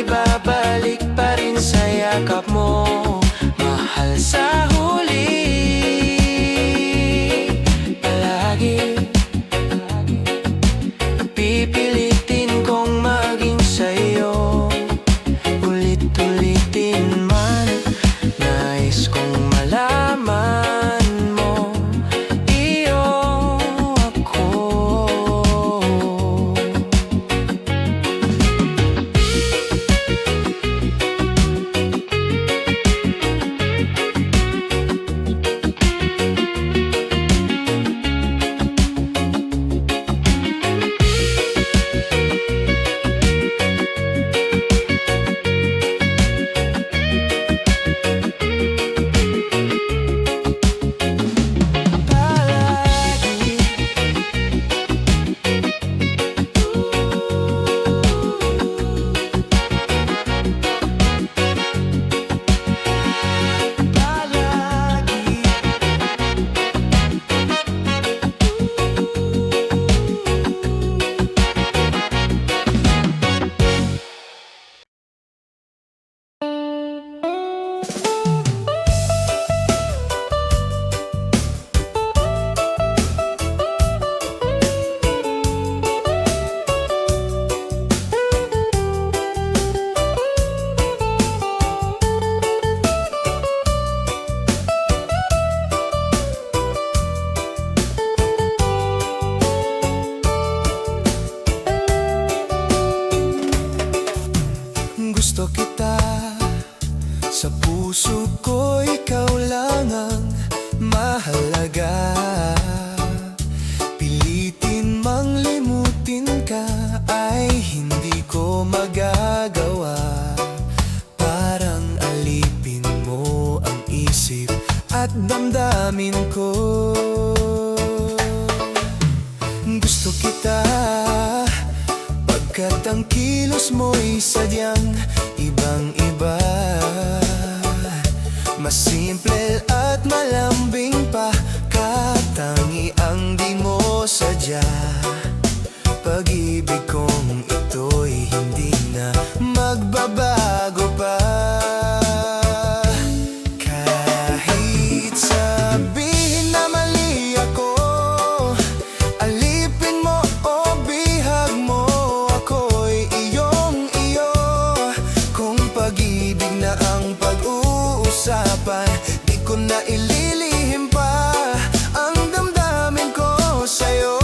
ibabalik pa rin sa yakap mo, mahal sa huli. Palagi pipilitin kong maging sa'yo, ulit-ulitin man. Nais kong malaman mo, iyo ako. Gusto kita, sa puso ko ikaw lang ang mahalaga. Pilitin mang limutin ka ay hindi ko magagawa. Parang alipin mo ang isip at damdamin ko. Gusto kita pagkat ang kilos mo'y sadyang ibang-iba. Mas simple at malambing pa, katangi ang di mo sadya. Pag-ibig kong ito'y hindi na magbabago pa. Kahit sabihin na mali ako, alipin mo o bihag mo, ako'y iyong-iyo. Kung pag-ibig na ang pag-uusapan, di ko na ililihim pa ang damdamin ko sa'yo.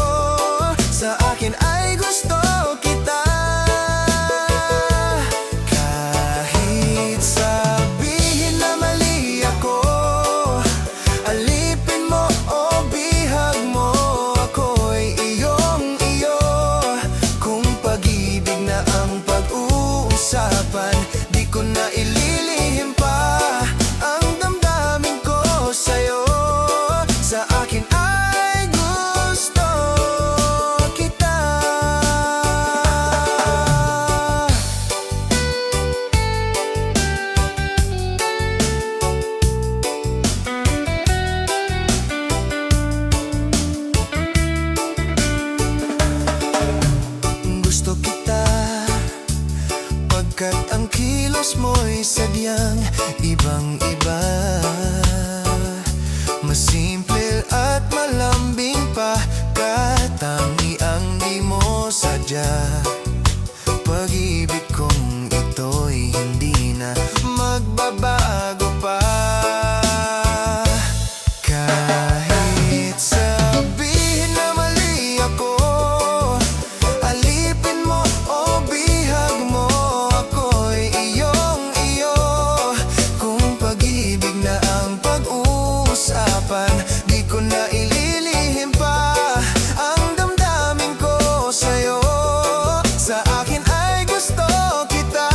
Sa akin ay gusto kita. Kahit sabihin na mali ako, alipin mo o bihag mo, ako'y iyong-iyo. Kung pag-ibig na ang pag-uusapan, di ko na ililihim pa ang damdamin ko sa'yo. Sa akin ay gusto kita. Gusto kita pagkat ang kilos mo'y sadyang ibang-iba. Mas simple at malambing pa, katangi ang di mo sadya. Pag-ibig kong ito'y hindi na magbabago pa. Kahit sabihin na mali ako, alipin mo o bihag mo, ako'y iyong-iyo. Kung pag-ibig na ang pag-uusapan, di ko na ililihim pa ang damdamin ko sa'yo. Sa akin ay gusto kita.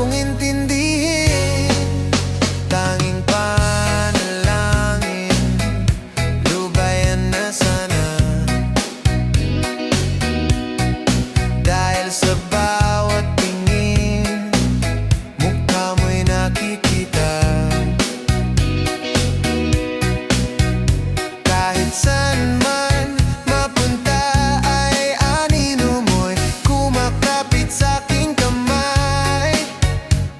kong intindihin. Tanging panalangin, lubayan na sana. Dahil sa bawat tingin, mukha mo'y nakikita. Kahit saan man mapunta ay anino mo'y kumakapit sa'king kamay.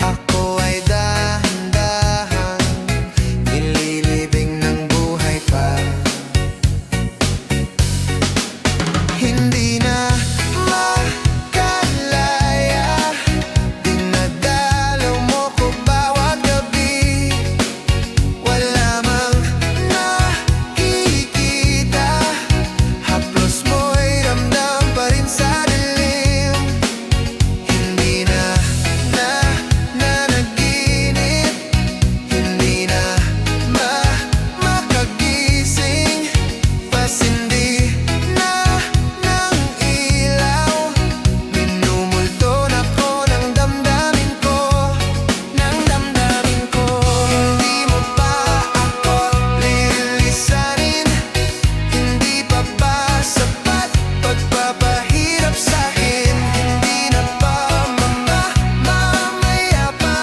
Ako ay dahan-dahang nililibing ng buhay pa. Hindi na makalaya, dinadalaw mo ko bawat gabi. Wala mang nakikita, haplos mo'y ramdam pa rin sa dilim. Hindi na nanaginip, hindi na makagising, pasindi na ng ilaw. Minumulto na ko ng damdamin ko, ng damdamin ko. Hindi mo pa ako lilisanin, hindi pa ba sapat pagpapahirap sa'kin? Hindi na ba mamamaya pa?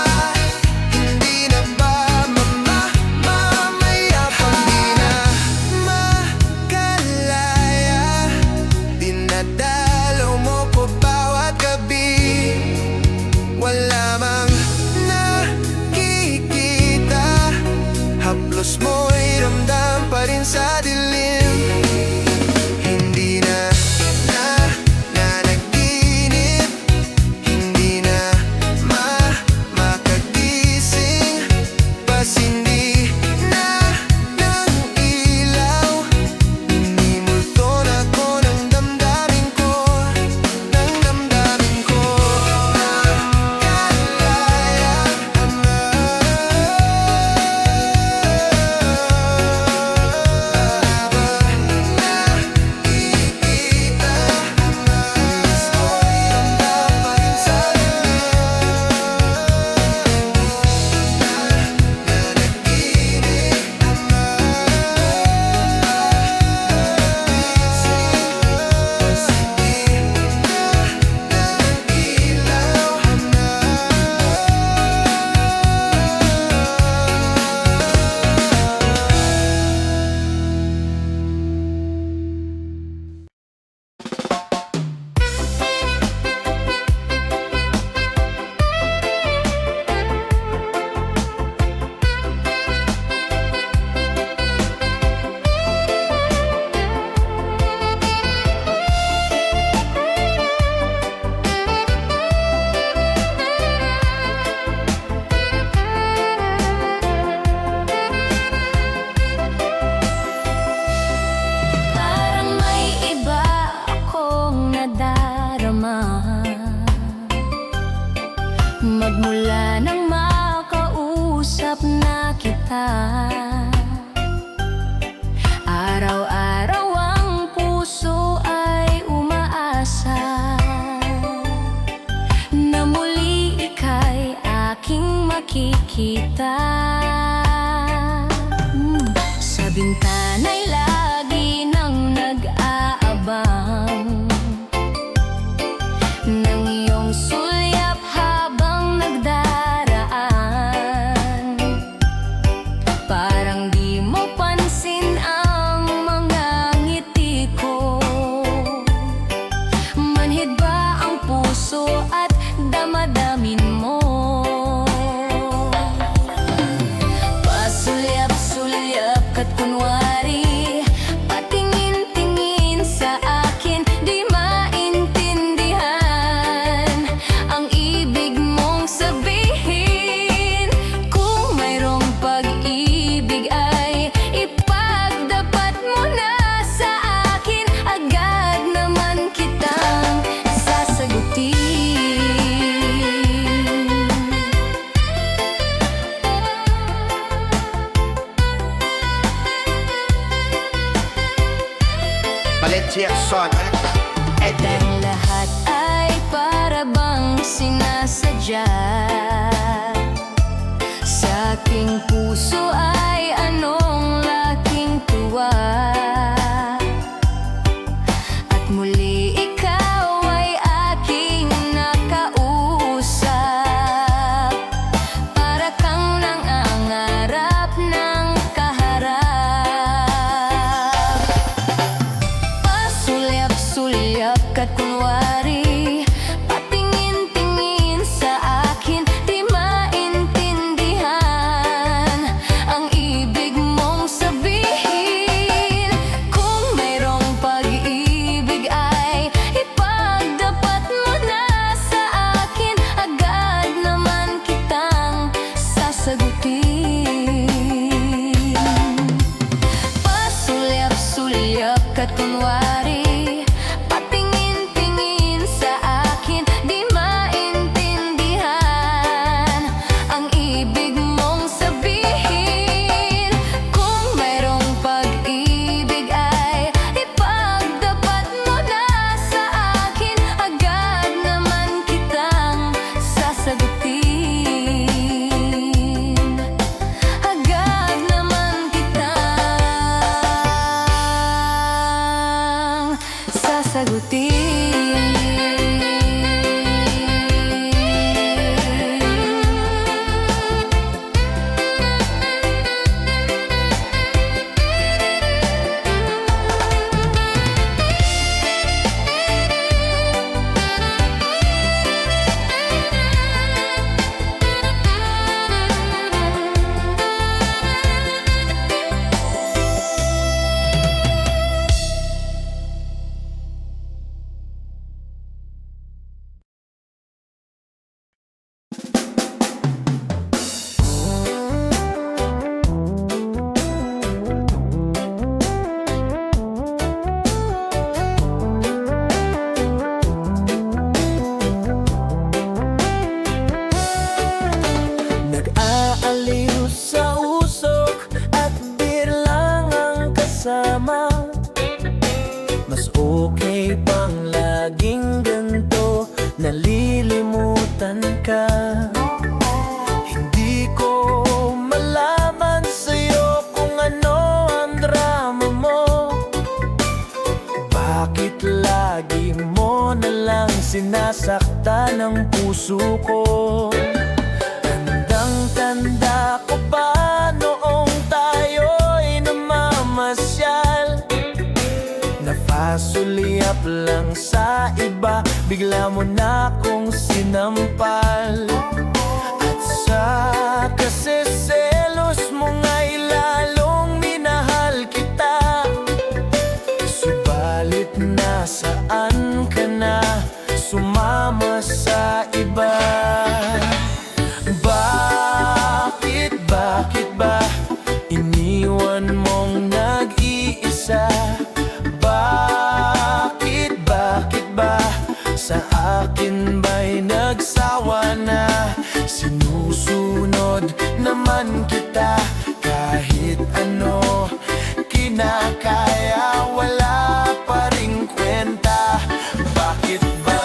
Hindi na ba mamamaya pa? Hindi na makalaya, dinadalaw mo ko bawat gabi. Wala mang nakikita, haplos mo'y ramdam pa rin sa dilim. Hindi na nanaginip, hindi na makagising, pasindi na ng ilaw. Minimulto na ko ng damdamin ko, ng damdamin ko. Nakalaya ang nakikita, haplos mo'y ramdam pa rin sa Parang may iba akong nadarama, magmula nang makausap na kita. Araw-araw ang puso ay umaasa na muli ika'y aking makikita. Sa bintana'y lagi nang nag-aabang ng iyong sulyap habang nagdaraan. Parang di mo pansin ang mga ngiti ko. Manhid ba ang puso at damadamin mo? Pasulyap-sulyap ka't kunwari, patingin-tingin sa akin, di maintindihan ang ibig mong sabihin. Kung mayroong pag-ibig ay ipagdapat mo na sa akin, agad naman kitang sasagutin. Valencia Son. At ang lahat ay para bang sinasadya. Sa aking puso ay anong laking tuwa, at muli ikaw ay aking nakausap. Para kang nangangarap ng kaharap. Pasulyap-sulyap ka't kunwari, patingin-tingin sa akin, di maintindihan ang ibig mong sabihin. Kung mayroong pag-ibig ay ipagdapat mo na sa akin, agad naman kitang sasagutin. Pasulyap-sulyap ka't kunwari, patingin-tingin sa akin, di maintindihan ang ibig mong sabihin. Kung mayroong pag-ibig ay ipagdapat mo na sa akin, agad naman kitang sasagutin. Agad naman kitang sasagutin. Nag-aaliw sa usok at birlang ang kasama. Mas okay pang laging ganito, nalilimutan ka. Hindi ko malaman sa'yo kung ano ang drama mo. Bakit lagi mo nalang sinasaktan ang puso ko? Tandang-tanda ko pa noong tayo'y namamasyal, napasulyap lang sa iba, bigla mo na akong sinampal. At sa kasiselos mo nga'y lalong minahal kita. Subalit nasaan ka na, sumama sa iba? Bakit ba iniwan mong nag-iisa? Bakit ba sa akin ba'y nagsawa na? Sinusunod naman kita kahit ano, kinakaya, wala pa ring kwenta. Bakit ba?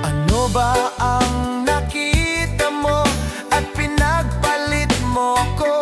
Ano ba ang nakita mo at pinagpalit mo ko?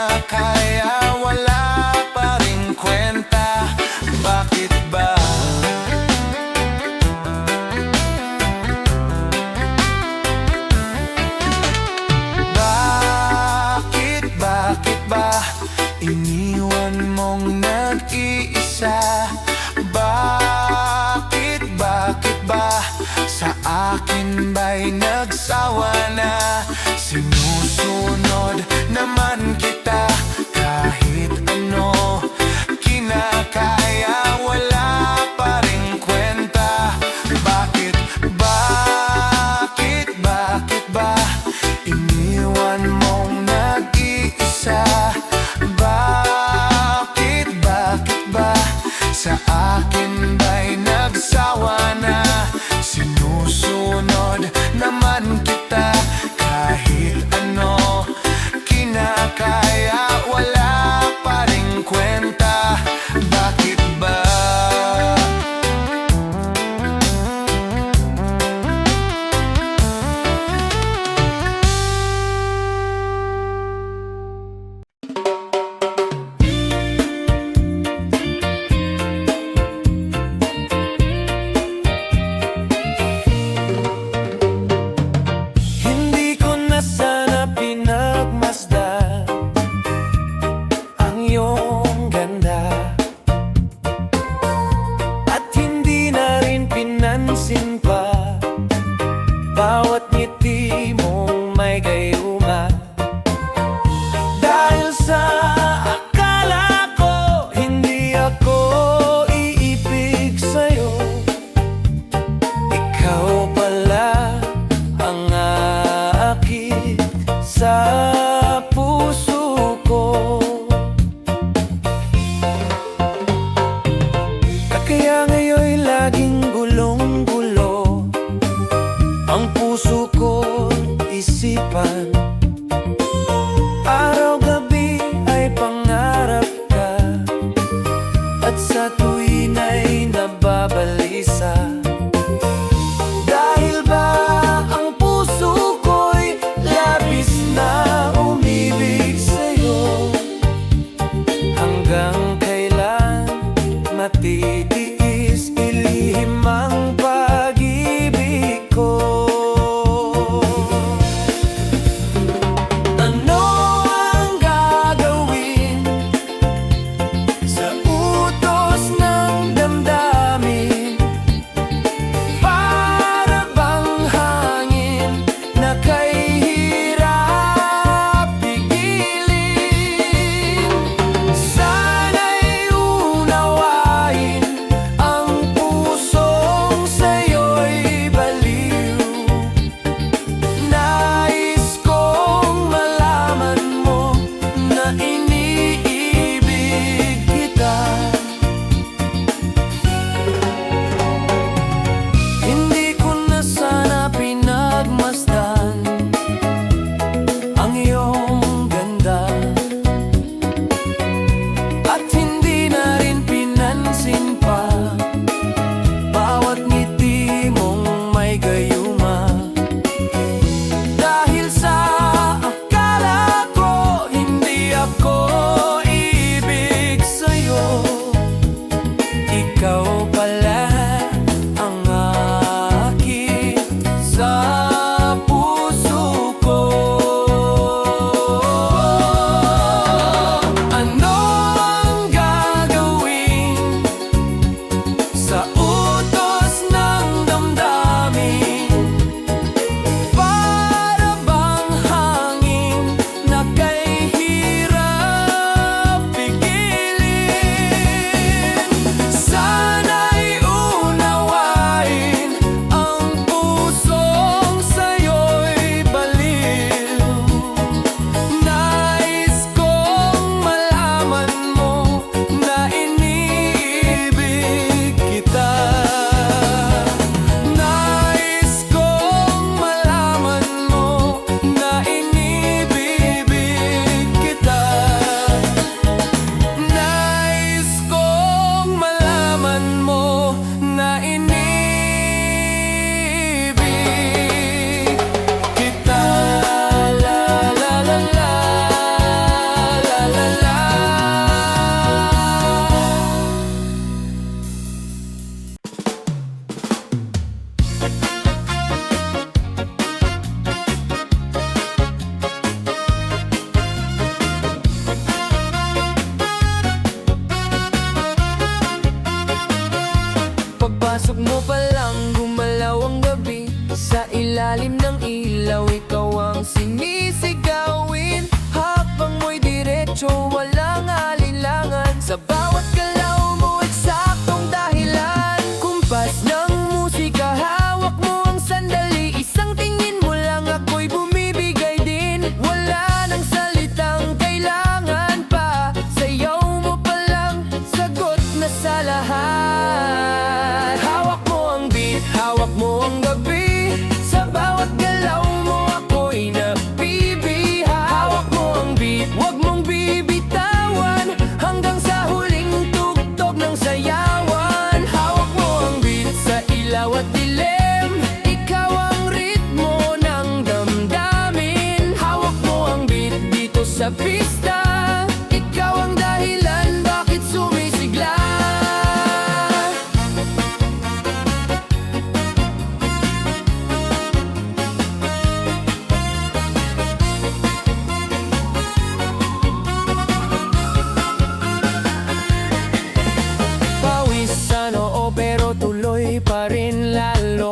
na kaya wala pa rin kwenta. Bakit ba? Bakit ba iniwan mong nag-iisa? Bakit ba sa akin ba'y nagsawa na? Sinusunod naman kita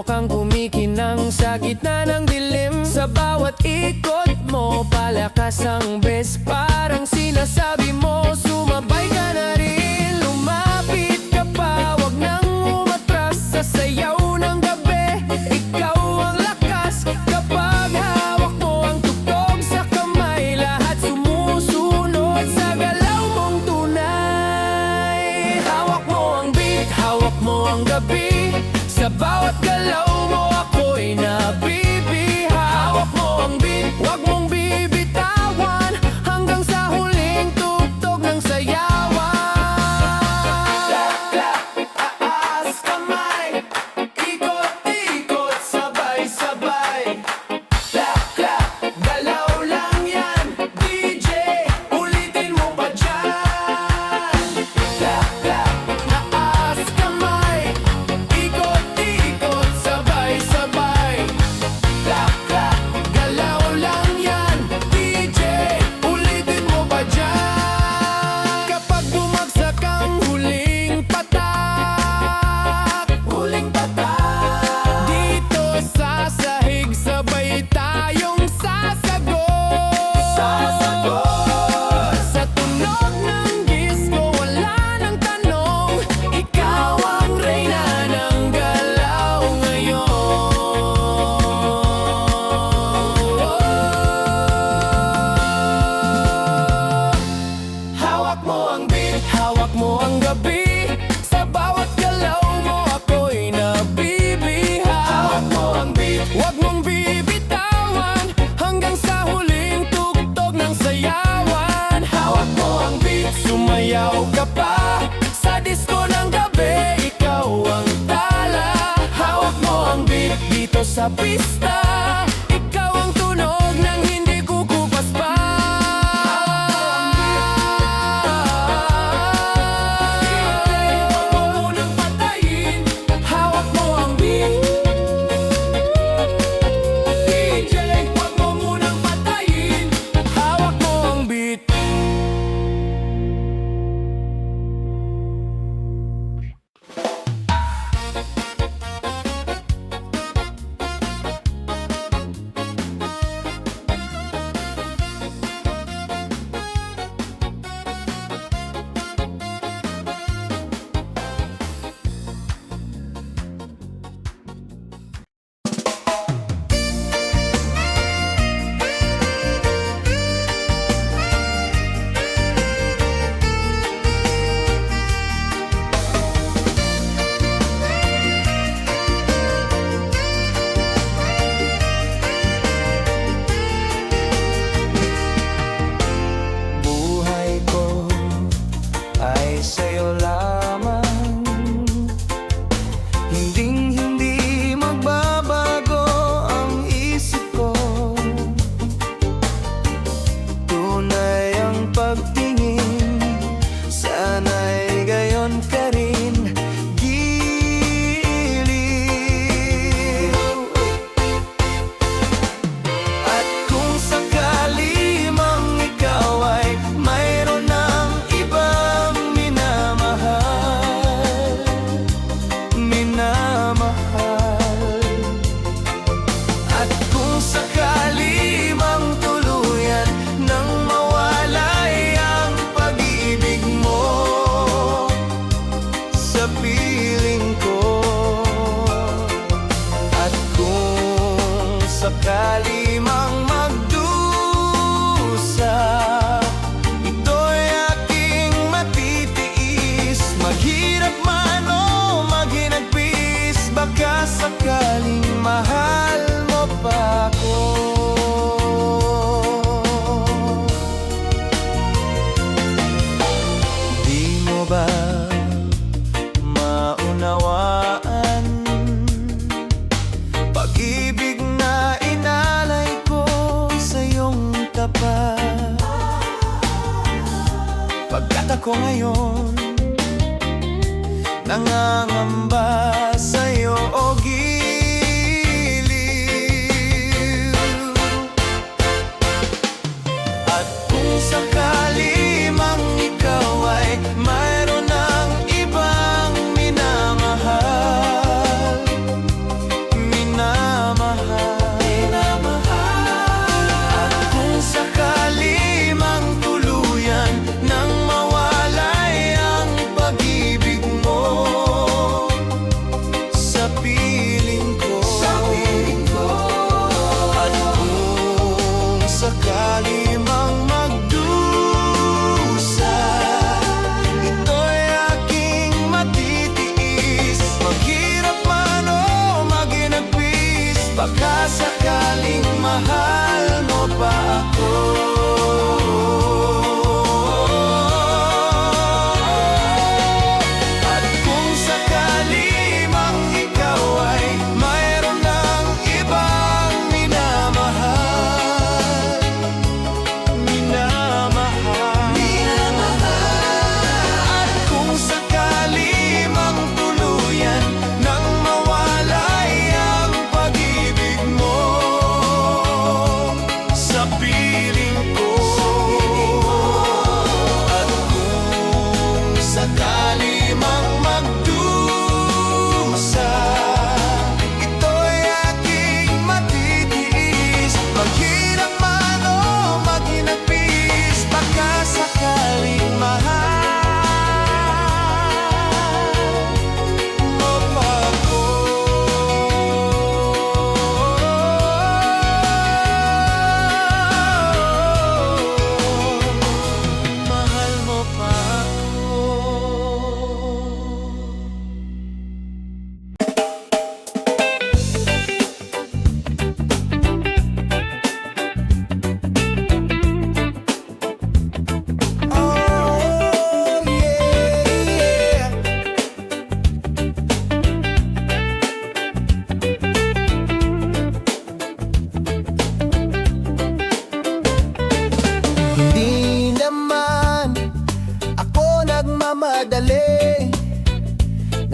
kang kumikinang sa gitna ng dilim. Sa bawat ikot mo, palakas ang bes. Parang sinasabi mo, sumabay ka na rin. Lumapit ka pa, wag nang umatras. Sa sayaw ng gabi, ikaw ang lakas. Kapag hawak mo ang tugtog sa kamay, lahat sumusunod sa galaw mong tunay. Hawak mo ang beat, hawak mo ang gabi. Sa bawat galaw mo, ako'y nabibiha. Hawak mo ang beat, wag mong bibitawan, hanggang sa huling tugtog ng sayawan. Clap, clap, taas kamay, ikot-ikot, sabay-sabay. Clap, clap, galaw lang yan, DJ, ulitin mo pa dyan. Clap, clap, taas kamay, ikot-ikot, sabay-sabay. Clap, clap, galaw lang yan, DJ, ulitin mo pa dyan. Kapag bumagsak ang huling patak, dito sa sahig, sabay tayong sasagot. Sa tunog ng disco, wala nang tanong, ikaw ang reyna ng galaw ngayon. Hawak mo ang beat, hawak mo ang gabi. Sa bawat galaw mo, ako'y nabibiha. Hawak mo ang beat, wag mong bibitawan, hanggang sa huling tugtog ng sayawan. Hawak mo ang beat, sumayaw ka pa. Sa disco ng gabi, ikaw ang tala. Hawak mo ang beat, dito sa pista, ikaw ang tunog ng hindi kukupas pa. Huwag mo munang patayin. Hawak mo ang beat, DJ, huwag mo munang patayin. Hawak mo ang beat. Buhay ko ay sa'yo lamang. Hinding-hindi magbabago ang isip ko. Tunay ang pagtingin, sana'y gayon ka rin. Giliw. At kung sakali mang ikaw ay mayroon ng ibang minamahal, at kung sakali mang tuluyan nang mawalay ang pag-ibig mo sa piling ko, at kung sakali mang magdusa, ito'y aking matitiis. Maghirap man o maghinagpis, baka sakaling mahal mo pa ako. Di mo ba maunawaan pag-ibig na inalay ko sa iyong tapat? Pagkat ako ngayon nangangamba sa'yo, o giliw. At kung sakali mang ikaw ay mayroon ng ibang minamahal,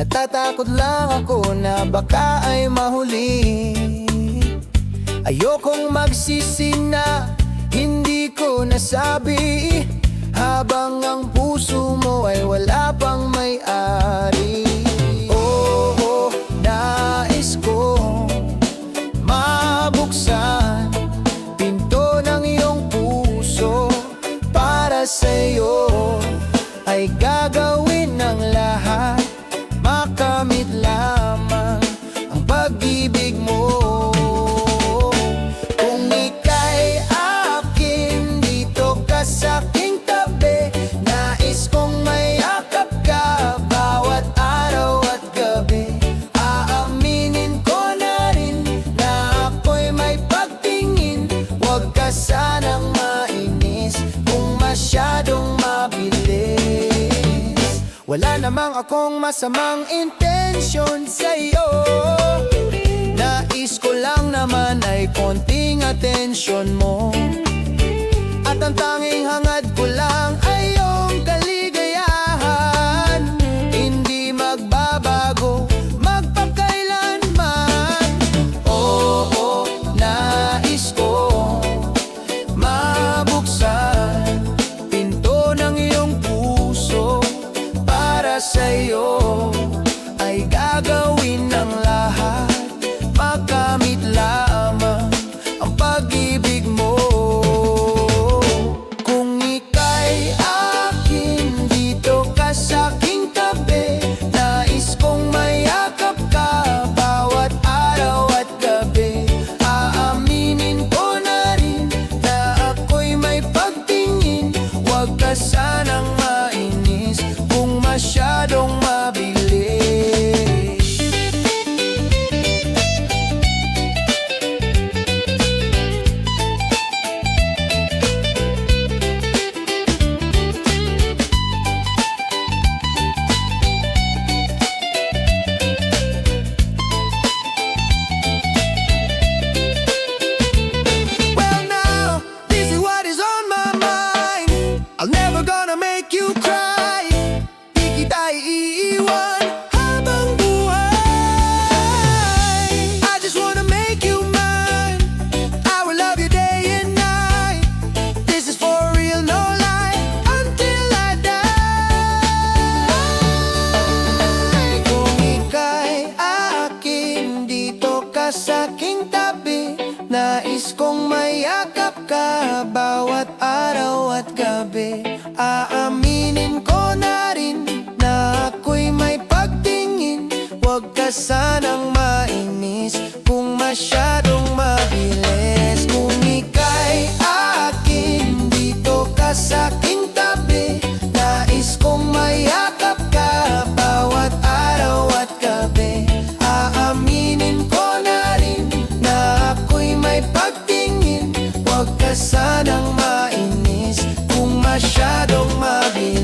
Natatakot lang ako na baka ay mahuli. Ayokong magsisi na hindi ko nasabi, habang ang puso mo ay wala pang may-ari. Oo, nais kong mabuksan pinto ng iyong puso. Para sa'yo ay gagawin ng lahat, makamit lamang ang pag-ibig mo. Kung ika'y akin, dito ka sa'king tabi. Nais kong mayakap ka bawat araw at gabi. Aaminin ko na rin na ako'y may pagtingin. Huwag ka sanang mainis kung masyadong mabilis. Wala namang akong masamang intensyon sa'yo. Nais ko lang naman ay konting atensyon mo. At ang tanging hangad ko lang ay iyong kaligayahan. Hindi magbabago, magpakailanman. Oo, nais ko mabuksan pinto ng iyong puso. Para sa'yo ay gagawin ng lahat, makamit lamang ang pag-ibig mo. Kung ika'y akin, dito ka sa'king tabi. Nais kong mayakap ka bawat araw at gabi. Aaminin ko na rin na ako'y may pagtingin. Huwag ka sanang mainis kung masyadong mabilis. Well now, this is what is on my mind. I'm never gonna make you cry. Di kita iiwan habang buhay. I just wanna make you mine. I will love you day and night. This is for real, no lie, until I die. Kung ika'y akin, dito ka sa'king tabi. Nais kong mayakap ka bawat araw at gabi. Aaminin ko na rin na ako'y may pagtingin. Huwag ka sanang mainis kung masyadong mabilis. Kung ika'y akin, dito ka sa'king tabi. Nais kong mayakap ka bawat araw at gabi. Aaminin ko na rin na ako'y may pagtingin. Huwag ka sanang mainis kung masyadong mabilis.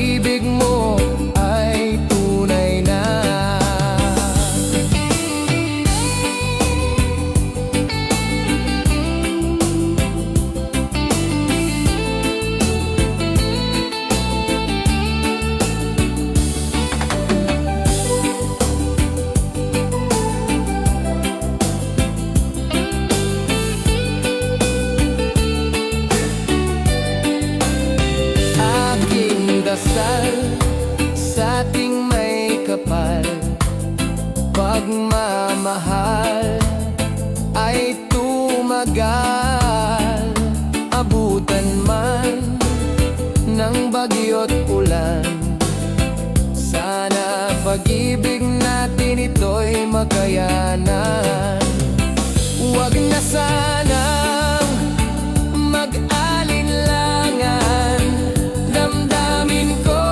pag-ibig mo ay tunay na. Aking dasal sa ating may kapal, pagmamahal ay tumagal. Abutan man ng bagyo't ulan, sana pag-ibig natin ito'y makayanan. Huwag na sanang mag-alinlangan, damdamin ko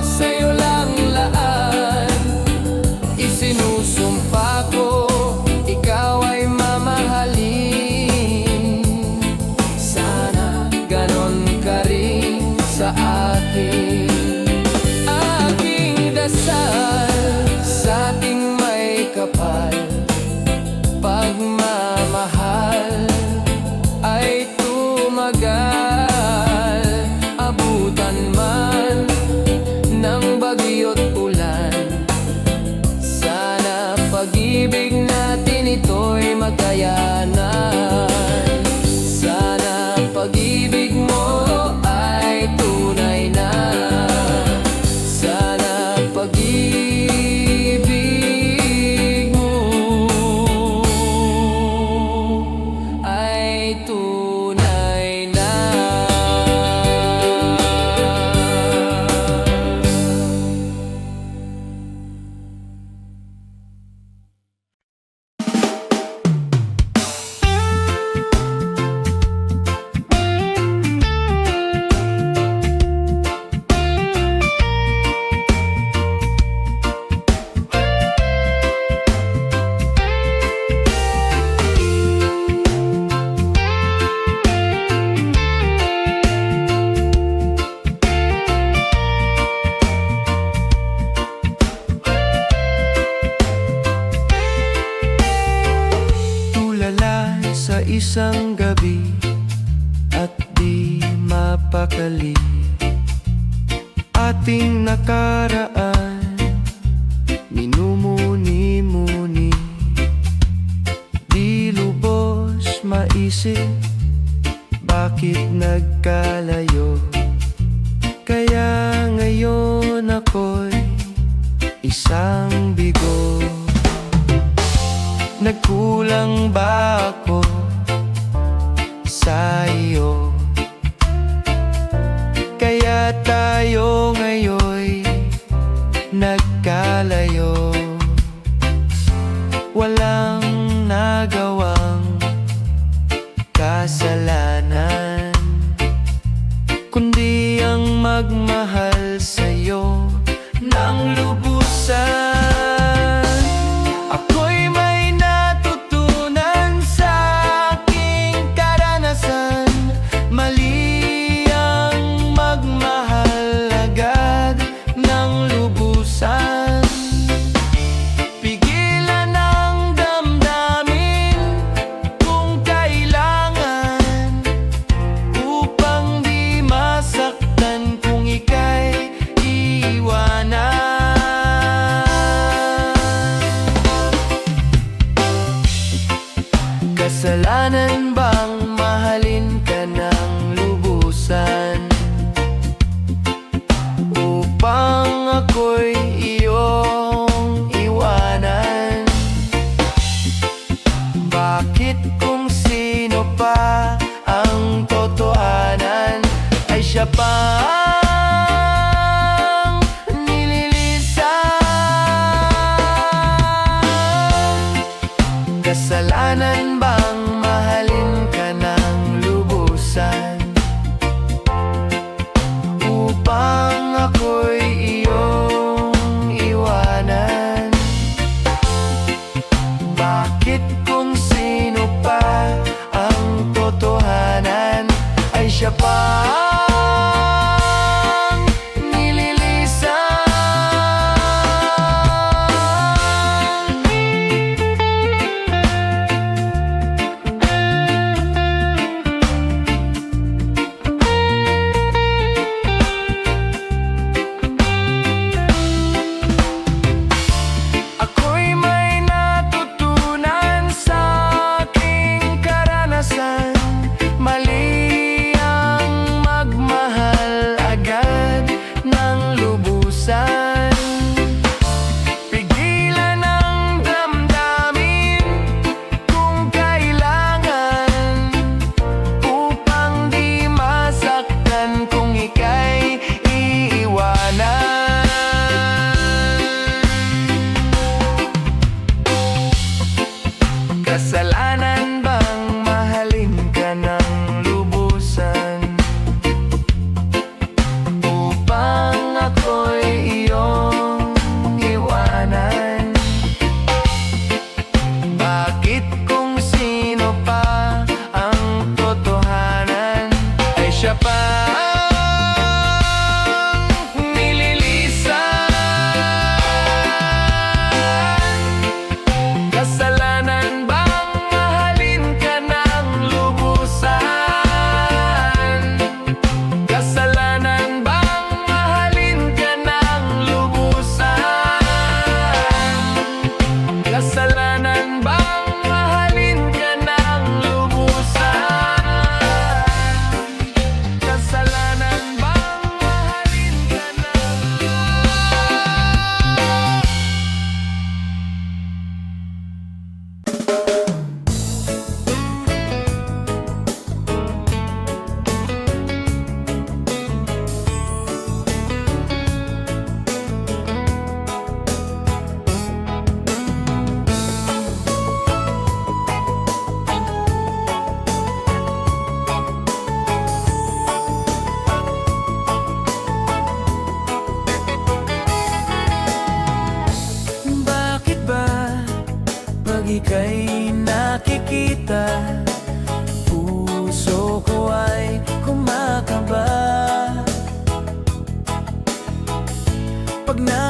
sa'yo lang laan. Isinusumpa ko, ikaw ay mamahalin. Sana ganon ka rin sa akin. Aking dasal sa ating may kapal, pagmamahal ay tumagal. Abutan man ng bagyo't ulan, sana pag-ibig natin ito'y makayanan. Sana pag-ibig mo ay tunay na. Sana pag-ibig mo ay tunay na. Tulala sa isang gabi at di mapakali, ating nakaraan minumuni-muni. Di lubos maisip bakit nagkalayo, kaya ngayon ako'y isang bigo. Nagkulang ba ako sa iyo? Kaya tayo ngayon'y nagkalayo. Walang nagawang kasalanan, kundi ang magmahal sa'yo ng lubusan. Ako'y may natutunan sa aking karanasan, mali ang magmahal agad ng lubusan. Pigilan ang damdamin kung kailangan, upang di masaktan kung ika'y iwanan. Kasalanan bang mahalin ka ng lubusan, upang ako'y iyong iwanan? Bakit kung sino pa ang totohanan ay siya pa ang nililisan? Kasalanan bang mahalin ka ng lubusan, upang ako'y iyong iwanan? Bakit kung sino pa ang totohanan ay siya pa ang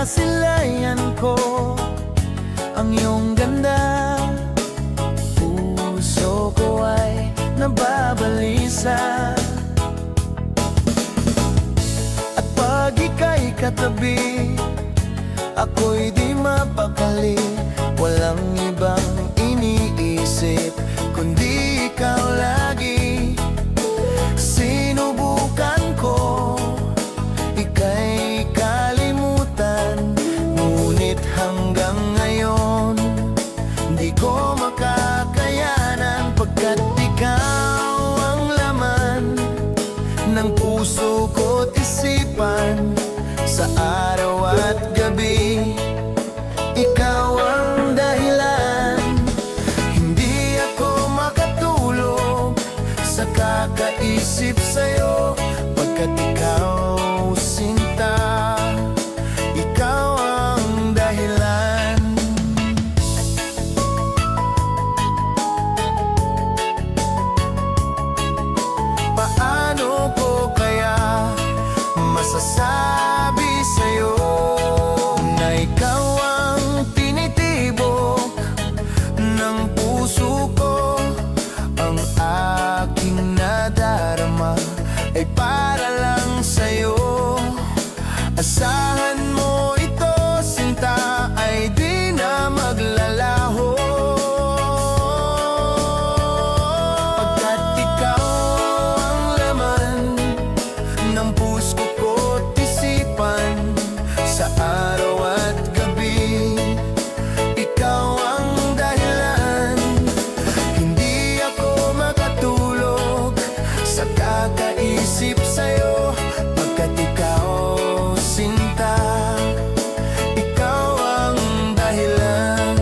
masilayan ko ang iyong ganda. Puso ko ay nababalisa, at pag ika'y katabi, ako'y di mapakali. Walang ibang iniisip kundi ikaw lagi. Sinubukan ko ika'y kalimutan, ngunit hanggang ngayon di ko makakayanan, pagkat ikaw ang laman ng puso ko't isipan. Sa araw at gabi, ikaw ang dahilan. Hindi ako makatulog sa kakaisip sa'yo, pagkat ikaw, sinta, ikaw ang dahilan. Paano ko kaya masasabi sa'yo na ikaw ang tinitibok ng puso ko? Ang aking nadarama ay para lang sa'yo. Asahan mo ito, sinta, ay di na maglalaho, pagkat ikaw ang laman ng puso ko't isipan. Sa araw at gabi, ikaw ang dahilan. Hindi ako makatulog sa kakaisip sa'yo, pagkat ikaw, sinta, ikaw ang dahilan.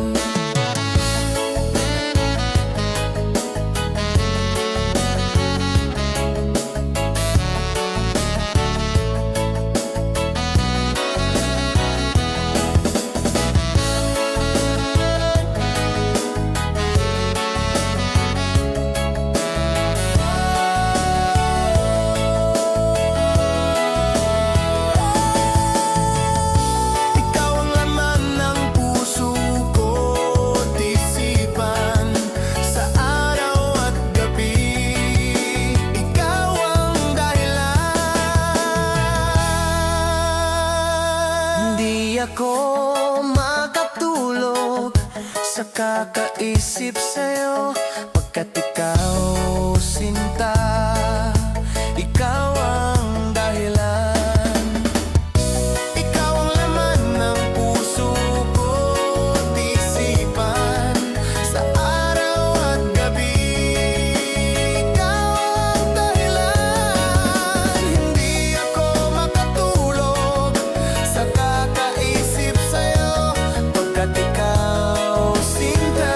Ikaw ang laman ng puso ko't isipan. Sa araw at gabi, ikaw ang dahilan. Hindi ako makatulog sa kakaisip sa'yo, pagkat ikaw, sinta, ikaw ang dahilan. Ikaw ang laman ng puso ko't isipan. Sa araw at gabi, ikaw ang dahilan. Hindi ako makatulog sa kakaisip sa'yo, pagkat ikaw, sinta,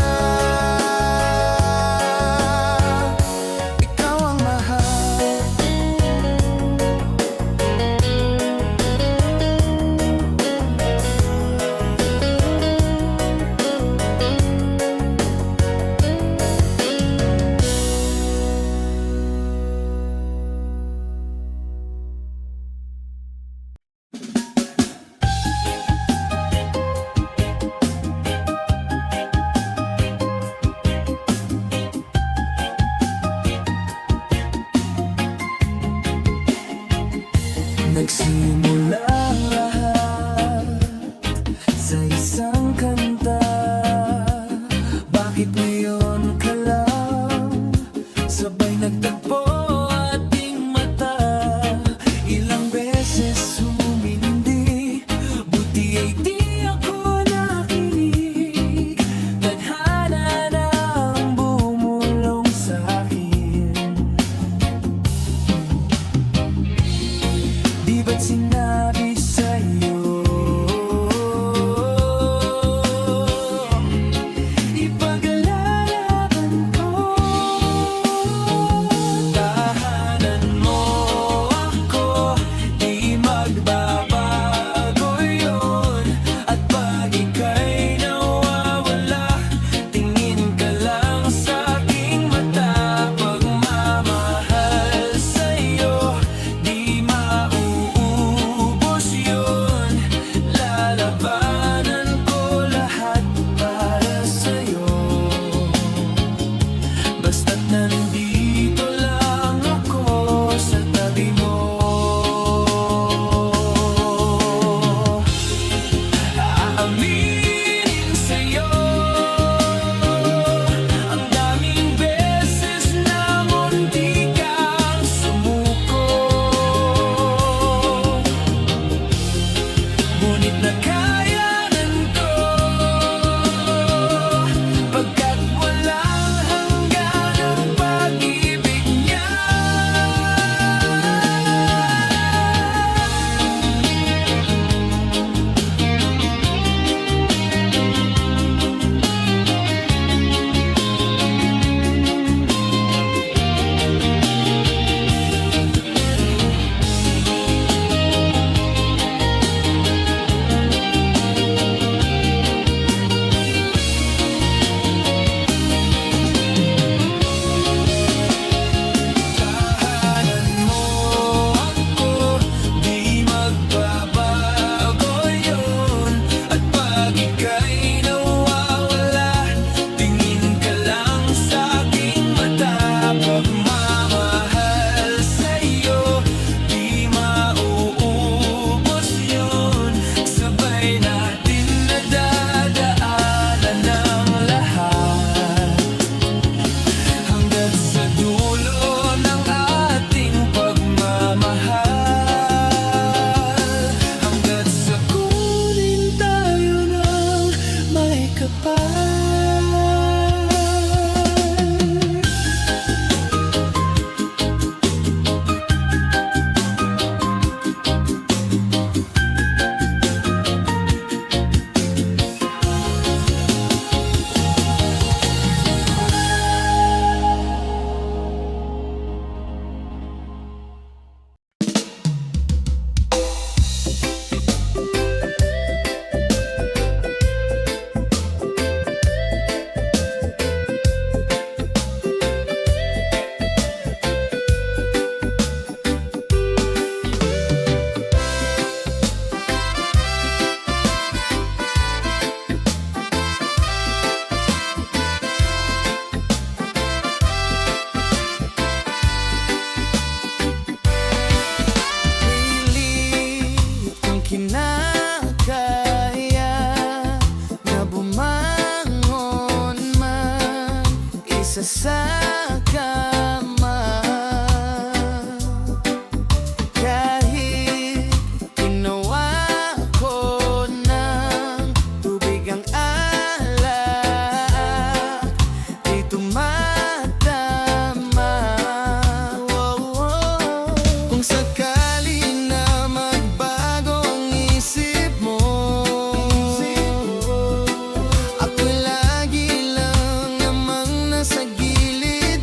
ikaw ang mahal. Nagsimula ang lahat sa isang kanta. Bakit ngayon ka lang sabay nagtagpo ating mata? Ilang beses humindi, buti ay di ako nakinig. Tadhana na ang bumulong sa'kin. Di ba't sinabi sa'yo kinakaya na bumangon man isa sa kama. Kahit ginawa ko ng tubig ang alak, di tumatama. Kung sakali na magbago ang isip mo, ako'y lagi lang namang nasa gilid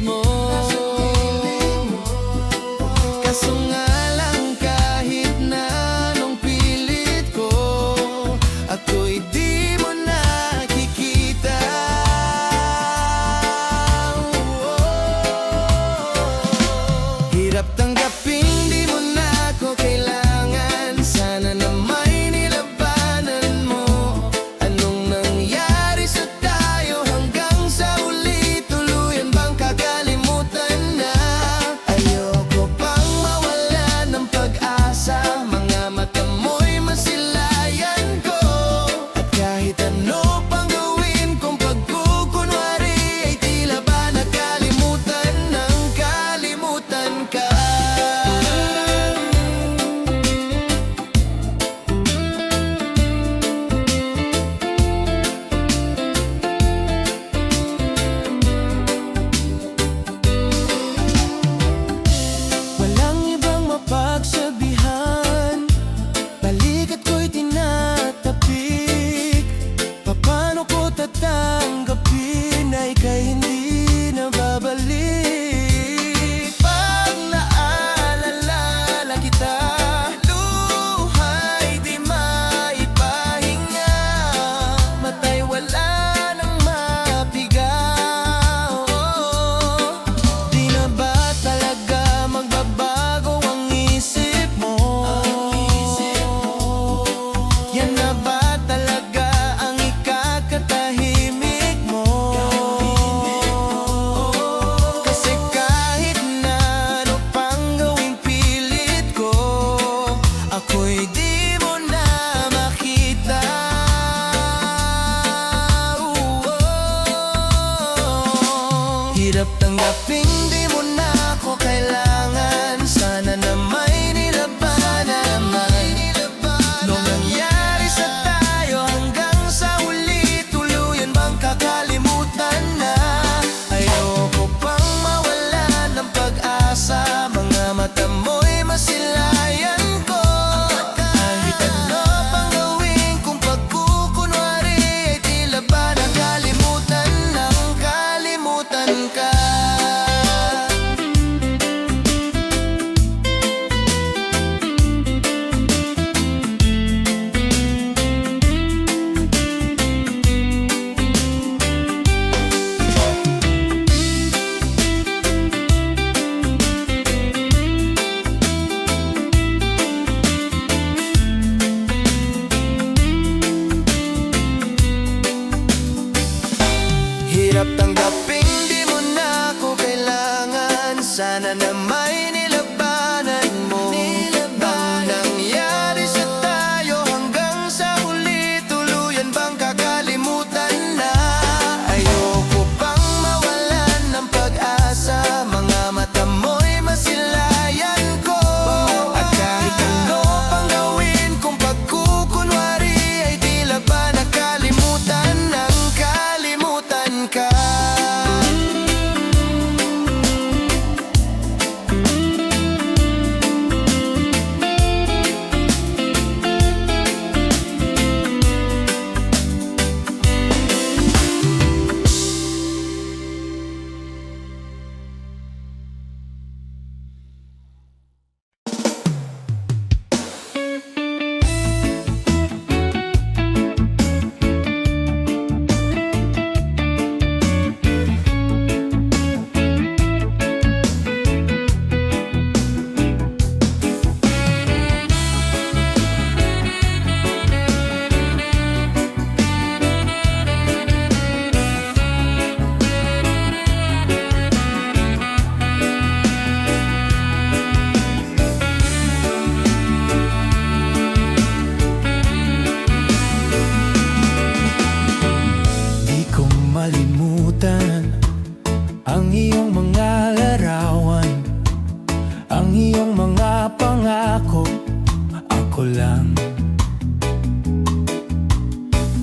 ko lang.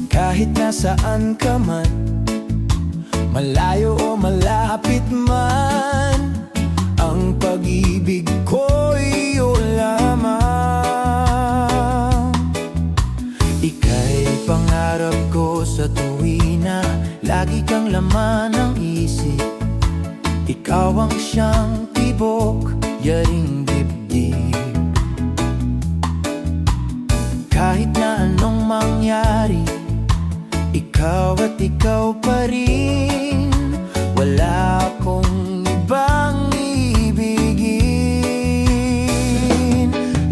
Kahit nasaan ka man, malayo o malapit man, ang pag-ibig ko iyo lamang. Ika'y pangarap ko sa tuwina, lagi kang laman ng isip. Ikaw ang siyang tibok, yaring dibdib. Kahit na anong mangyari, ikaw at ikaw pa rin. Wala akong ibang ibigin.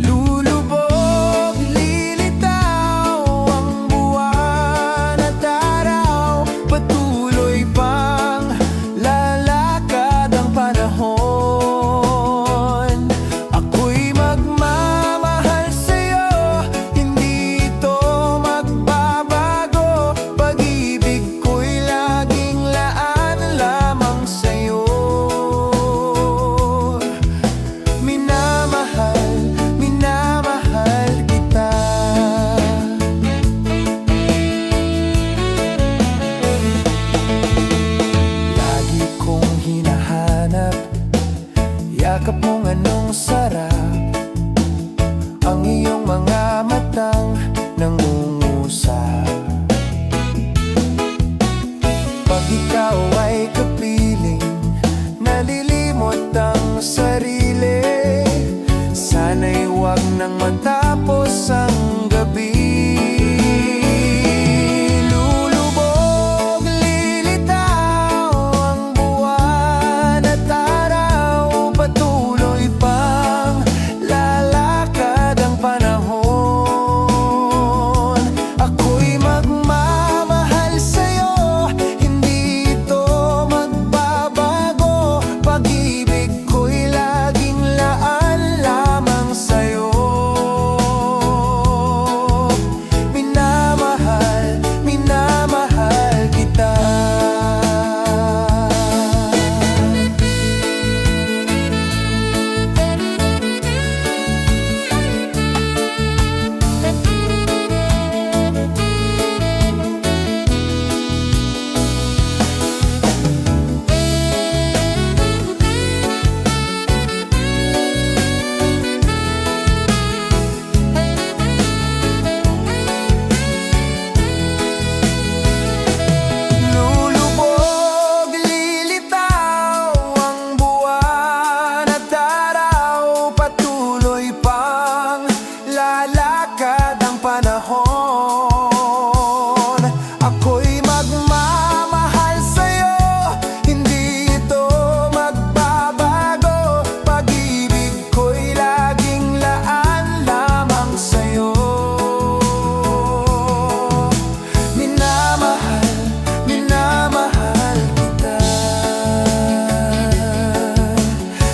Lulubog, lilitaw ang buwan at araw, patuloy pang lalakad ang panahon. Ako'y magmamahal sa'yo, hindi ito magbabago. Pag-ibig ko'y laging laan lamang sa'yo. Minamahal, minamahal kita. Lagi kong hinahanap yakap mong anong sarap, ang iyong mga matang nangungusap. Pag ikaw ay kapiling, nalilimot ang sarili. Sana'y huwag nang matapos ang gabi. Lulubog, lilitaw ang buwan at araw, patuloy pang lalakad ang panahon. Ako'y magmamahal sa'yo, hindi ito magbabago. Pag-ibig ko'y laging laan lamang sa'yo. Minamahal, minamahal kita. Lulubog, lilitaw ang buwan at araw, patuloy pang lalakad ang panahon. Ako'y magmamahal sa'yo, hindi ito magbabago. Pag-ibig ko'y laging laan lamang sa'yo. Minamahal, minamahal kita.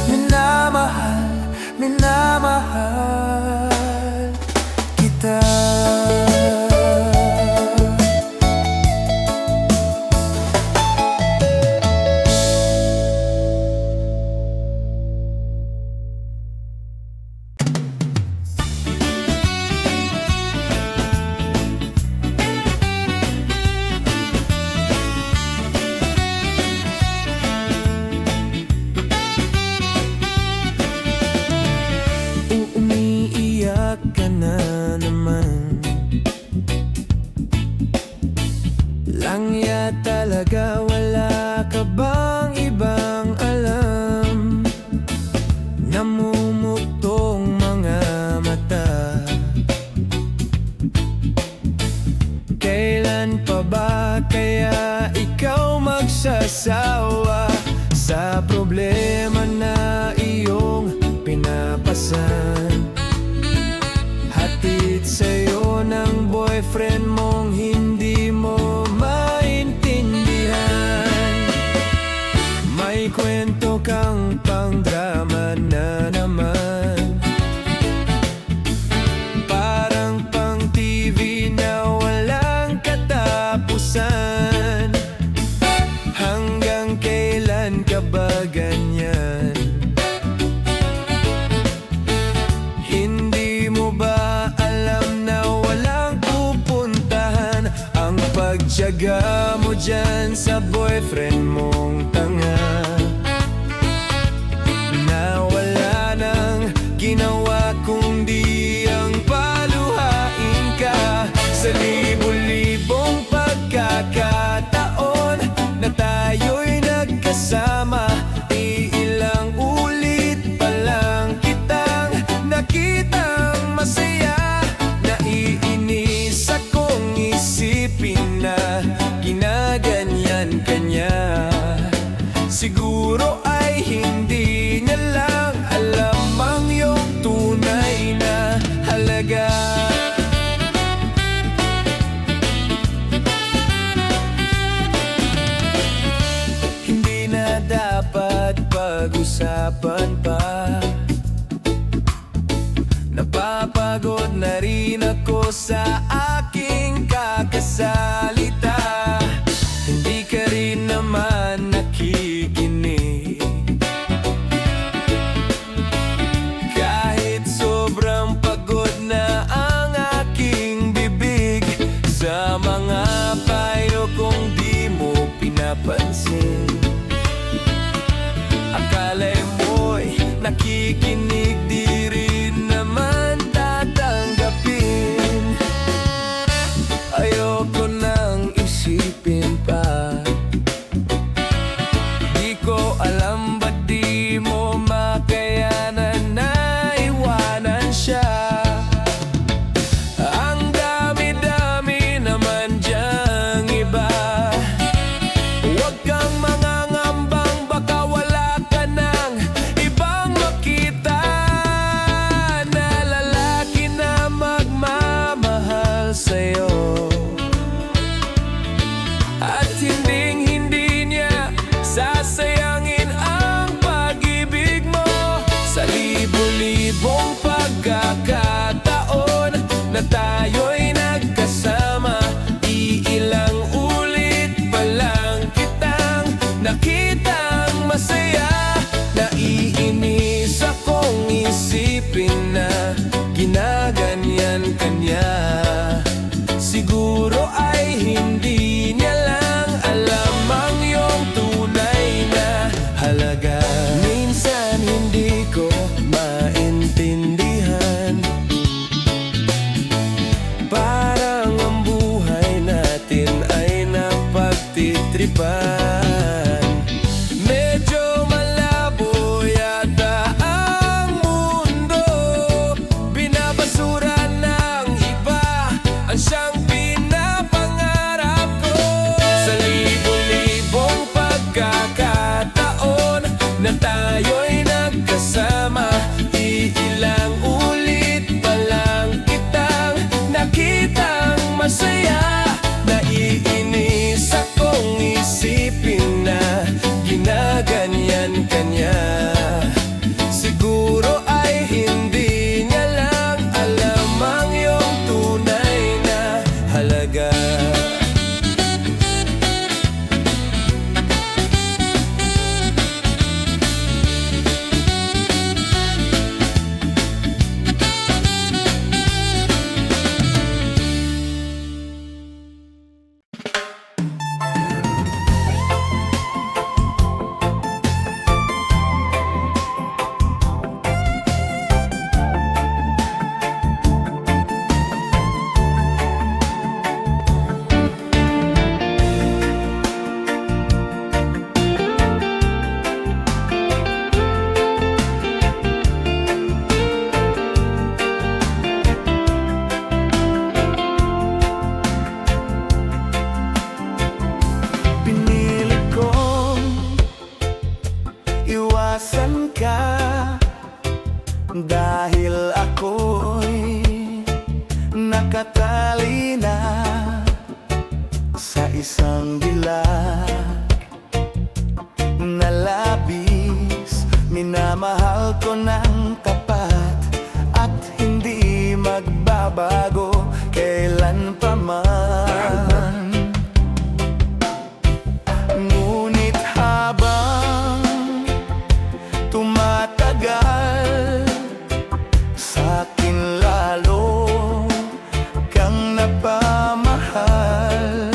Minamahal, minamahal kita. Umiiyak ka na naman, langya talaga, wala ka bang ibang alam? Namumuktong mga mata, kailan pa ba kaya ikaw magsasawa sa problema na iyong pinapasan? Hatid sa'yo ng boyfriend mong hindi mo maintindihan. May kwento kang pang-drama na naman, parang pang-TV na walang katapusan. Hanggang kailan ka ba ganyan? Hindi mo ba ka mo dyan sa boyfriend mong tanga, na wala nang ginawa kundi ang paluhain ka. Sa libo-libong pagkakataon na tayo'y nagkasama, iilang ulit pa lang kitang nakitang masaya. Naiinis akong isipin na ginaganyan ka niya. Siguro ay hindi niya lang alam ang iyong tunay na halaga. Hindi na dapat pag-usapan pa, napapagod na rin ako sa aking kakasalita. Hindi ka rin naman nakikinig, kahit sobrang pagod na ang aking bibig. Sa mga payo kong di mo pinapansin, akala'y mo'y nakikinig, di rin naman tatanggapin. Ayoko nang isipin pa, di ko alam ba't di mo makayanan na iwanan siya. Ang dami-dami naman diyang iba, huwag kang mangangambang baka wala ka ng ibang makita na lalaki na magmamahal sa'yo, at hinding-hindi niya sasayangin ang pag-ibig mo. Sa libo-libong pagkakataon na tayo'y nagkasama, iilang ulit pa lang kitang nakitang masaya. Naiinis akong isipin na ginaganyan ka niya. Siguro ay hindi niya lang alam ang iyong tunay na halaga. Minsan hindi ko maintindihan, parang ang buhay natin ay napagtitripan. Medyo malabo yata ang mundo, binabasura ng iba ang siyang pinapangarap ko. Sa libo-libong pagkakataon na tayo'y nagkasama, iilang ulit pa lang kitang nakitang masaya. Naiinis akong isipin na ginaganyan ka niya. Siguro ay hindi niya lang alam ang iyong tunay na halaga. Pinili kong iwasan ka dahil ako'y nakatali na sa isang dilag na labis. Minamahal ko ng tapat at hindi magbabago kailan pa man. Ngunit habang tumatagal, sa'kin lalo kang napamahal.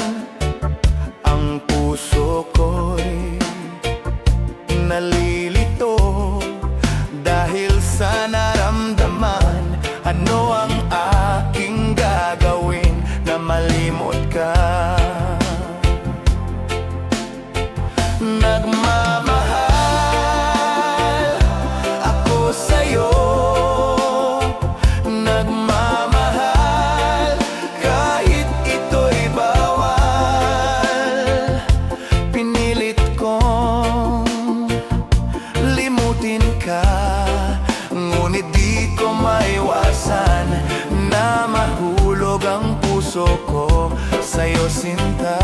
puso ko sa'yo sinta.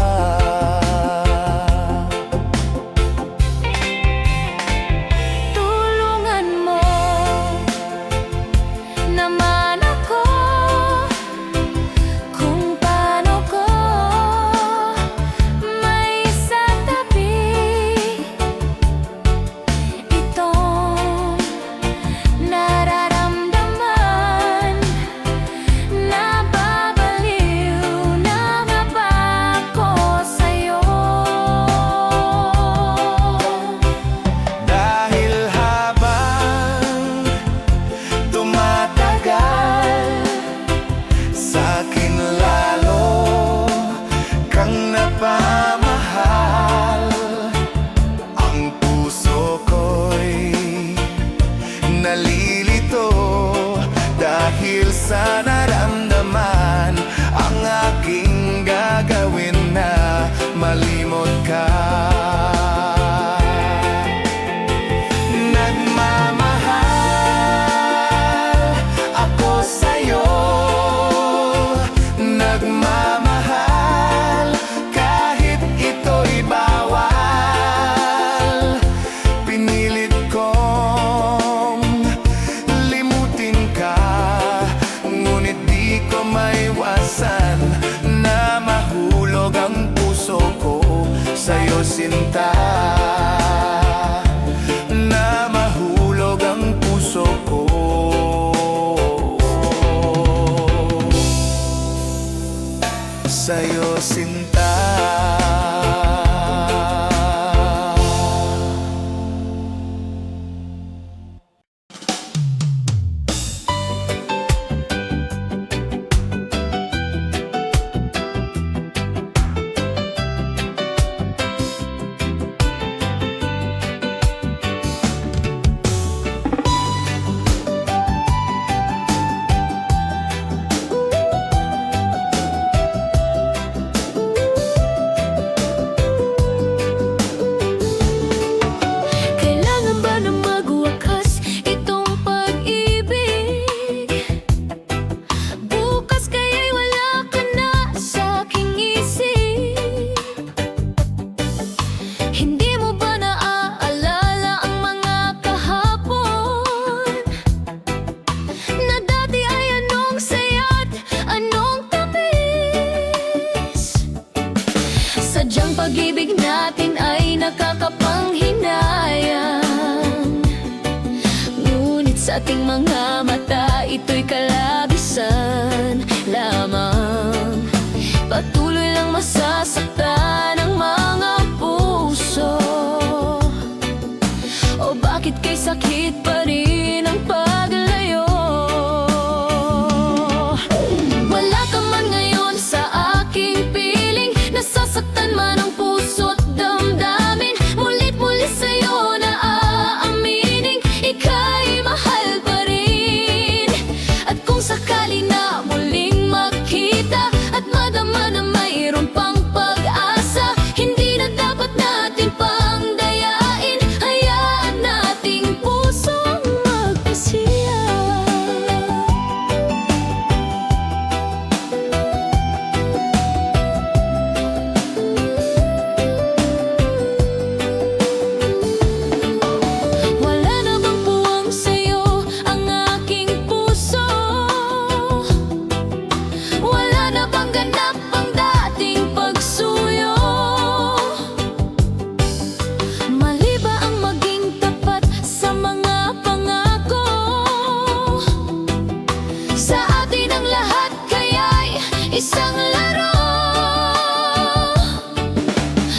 Tulungan mo naman ako kung paano ko may sa tabi itong nararamdaman. Nababaliw na nga ba ako sa'yo? Dahil habang tumatagal, sa'kin lalo kang napamahal. Ang puso ko'y nalilito dahil sa naramdaman. Ang aking gagawin na malimot ka. Nagmamahal ako sa'yo, nagmamahal kahit ito'y bawal. Pinilit kong limutin ka, ngunit di ko maiwasan na mahulog ang puso ko sa'yo sinta. Na mahulog ang puso ko sa'yo sinta. Kailangan ba na magwakas itong pag-ibig? Bukas kaya'y wala ka na sa aking isip. Hindi mo ba naaalala ang mga kahapon? Na dati ay anong saya't anong tamis. Sadyang pag-ibig natin ay nakakapanghinayang, ngunit sa ating mga mata ito'y kalabisan lamang. Patuloy lang masasaktan ang mga puso. O bakit kay sakit pa rin ang paglayo? Wala ka man ngayon sa aking piling, nasasaktan man ang puso't damdamin. Mulit-muli sa'yo na aaminin, ika'y mahal pa rin. At kung sakali na muling magkita at madama na mayroon pang pag-asa, hindi na dapat natin pang dayain. Hayaan nating pusong magpasiya. Wala na bang puwang sa'yo ang aking puso? Wala na bang ganap ang dating pagsuyo? Mali ba ang maging tapat sa mga pangako? Sa atin ang lahat kaya'y isang laro.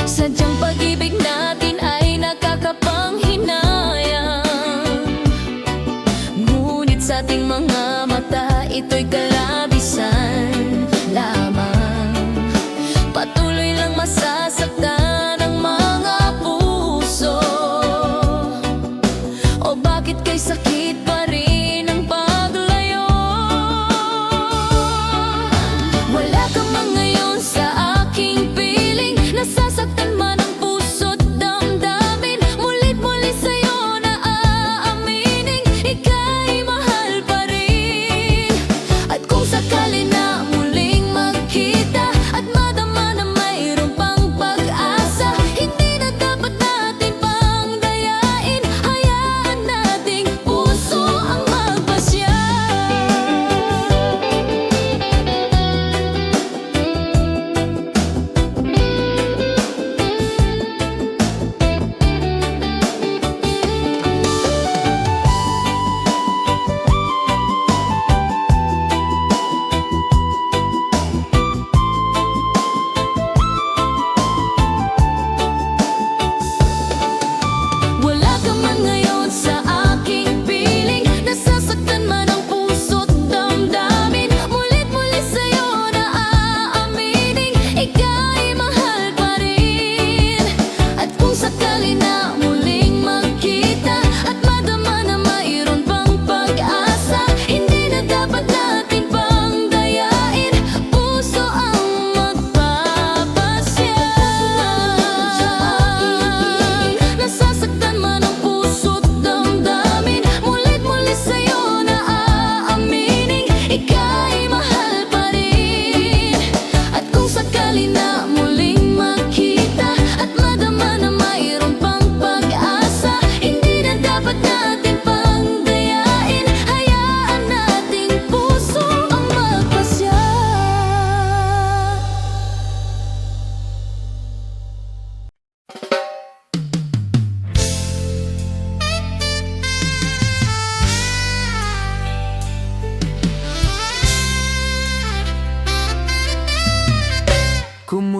Sadyang pag-ibig natin ay nakakapanghinayang, ngunit sa ating mga mata ito'y kalabisan lamang. Patuloy lang masasaktan ang mga puso. O bakit kay sakit pa rin ang paglayo? Wala ka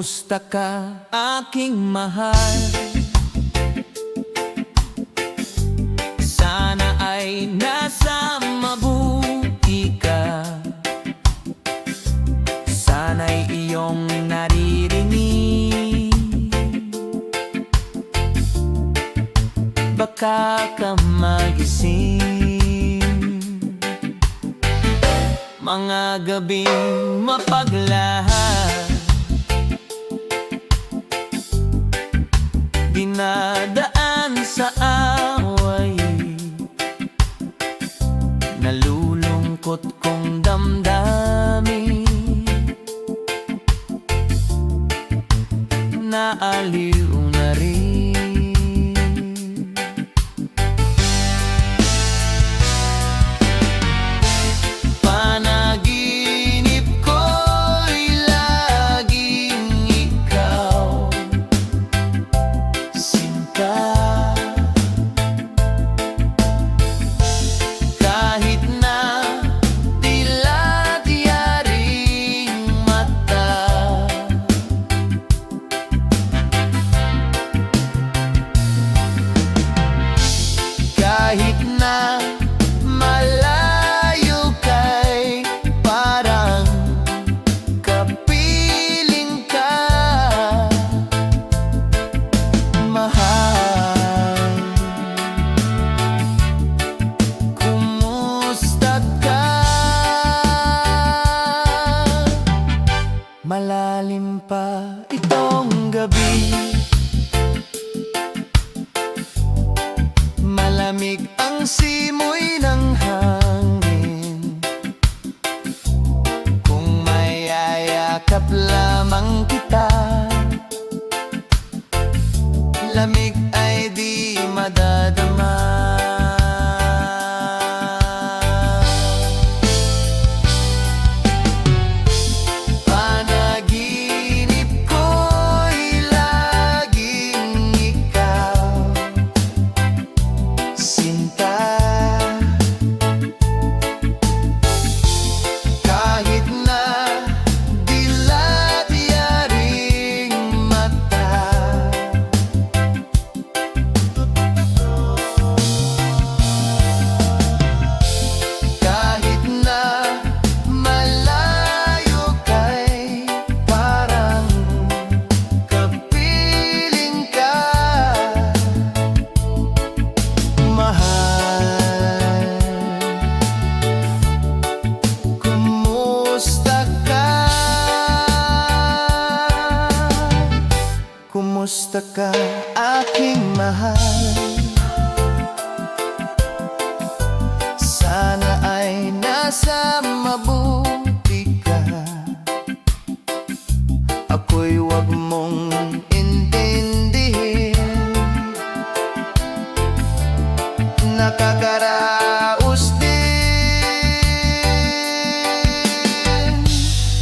Kumusta ka, aking mahal? Sana ay nasa mabuti ka. Sana'y iyong naririnig. Baka ka magising mga gabing mapaglahat, dinadaan sa away, nalulungkot kong damdamin, naaliw na rin. Panaginip ko'y laging ikaw, sinta. Kahit na dilat-yaring mata, kahit na malayo kay parang kapiling ka, mahal. Kumusta ka? Malalim pa itong gabi, malamig ang simoy ng hangin. Kung mayayakap lamang kita, lamig ay di madadama. Panaginip ko'y laging ikaw, sinta. Kahit na dilat-yaring mata, kahit na malayo kay parang kapiling ka, mahal. Kumusta ka? Kumusta ka, aking mahal? Sana ay nasa mabuti ka. Ako'y wag mong intindihin, nakakaraos din.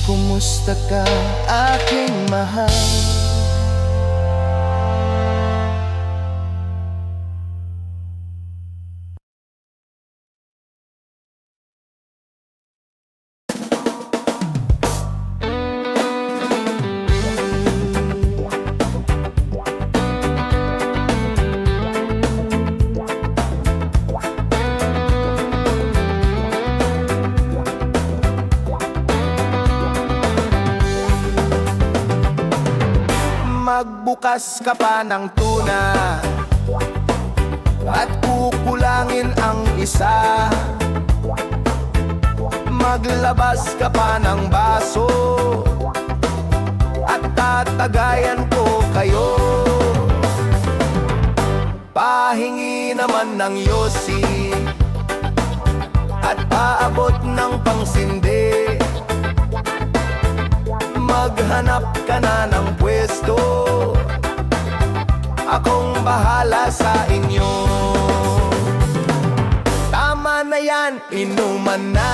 Kumusta ka, aking mahal? Magbukas ka pa ng tuna at kukulangin ang isa. Maglabas ka pa ng baso at tatagayan ko kayo. Pahingi naman ng yosi at paabot ng pangsindi. Maghanap ka na ng pwesto, akong bahala sa inyo. Tama na yan, inuman na.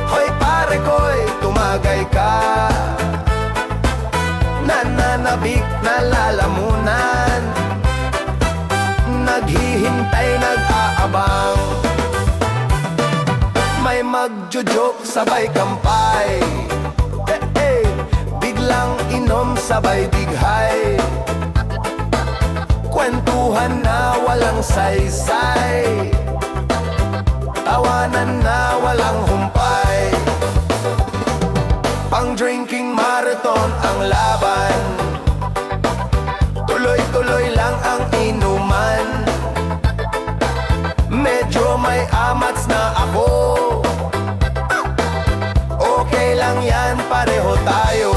Hoy pare ko'y tumagay ka, nananabik na lalamunan, naghihintay, nag-aabang. May magjo-joke sabay kampay, inom sabay dighay, kwentuhan na walang saysay, tawanan na walang humpay. Pang drinking marathon ang laban, tuloy-tuloy lang ang inuman. Medyo may amats na ako, okay lang yan, pareho tayo.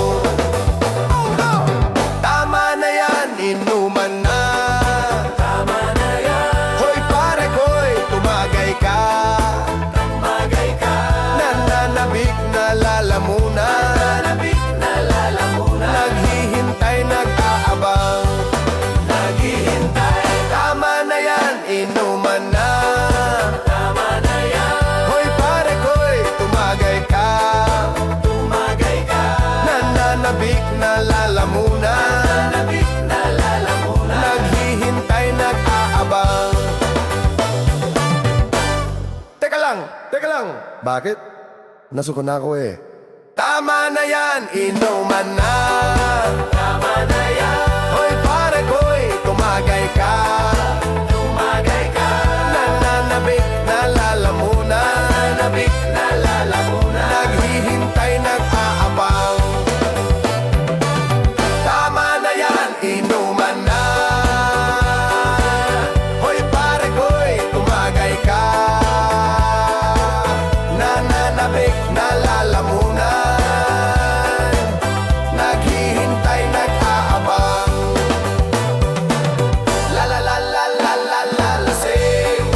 Tama na yan, inuman na. Tama na yan. Hoy pare ko'y tumagay ka. Tumagay ka. Nananabik na lalamunan. Nananabik na lalamunan. Naghihintay, nag-aabang. Naghihintay. Tama na yan, inuman na. Tama na yan. Hoy pare ko'y tumagay ka. Tumagay ka. Nananabik na lalamunan. Nananabik na lalamunan. Naghihintay, nag-aabang. Teka lang. Bakit? Nasuko na ako eh. Tama na yan, inuman na. Tama na yan. Hoy pare ko'y tumagay ka. Tumagay ka. Nananabik na lalamunan. Nananabik na lalamunan. Naghihintay, nag-aabang. Tama na yan, inuman na. Hoy pare ko'y tumagay ka. Nananabik na lalamunan. Naghihintay, nag-aabang. La la la la la la la lasing.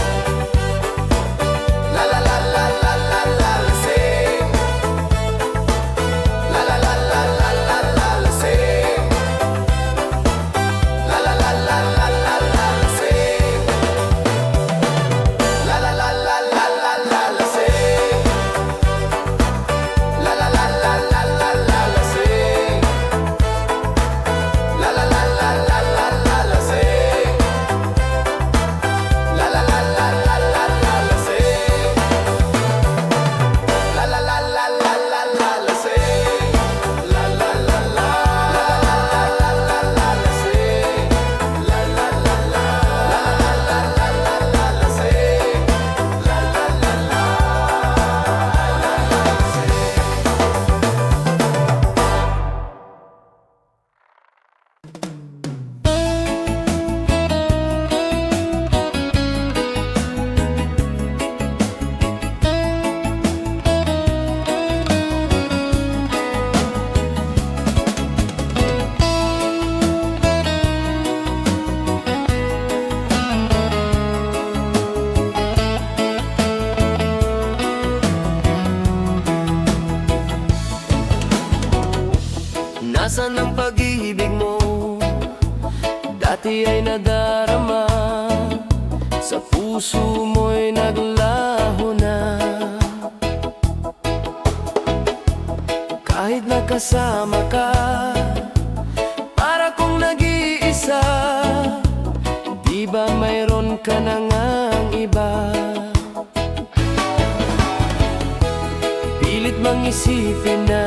La la la la la la la lasing. La la la la la la la lasing. La la la la la la la lasing. La la la la la la la lasing. La la la la la la la lasing. La la la la la la la lasing. La la la la la la la lasing. La la la la la la la lasing. La la la la la la la la lasing. La la la la la la la lasing. La la la la Nasaan ang pag-ibig mo? Dati ay nadarama, sa puso mo'y naglaho na. Kahit nakasama ka, para kong nag-iisa. Di ba mayroon ka na ngang iba? Pilit mang isipin na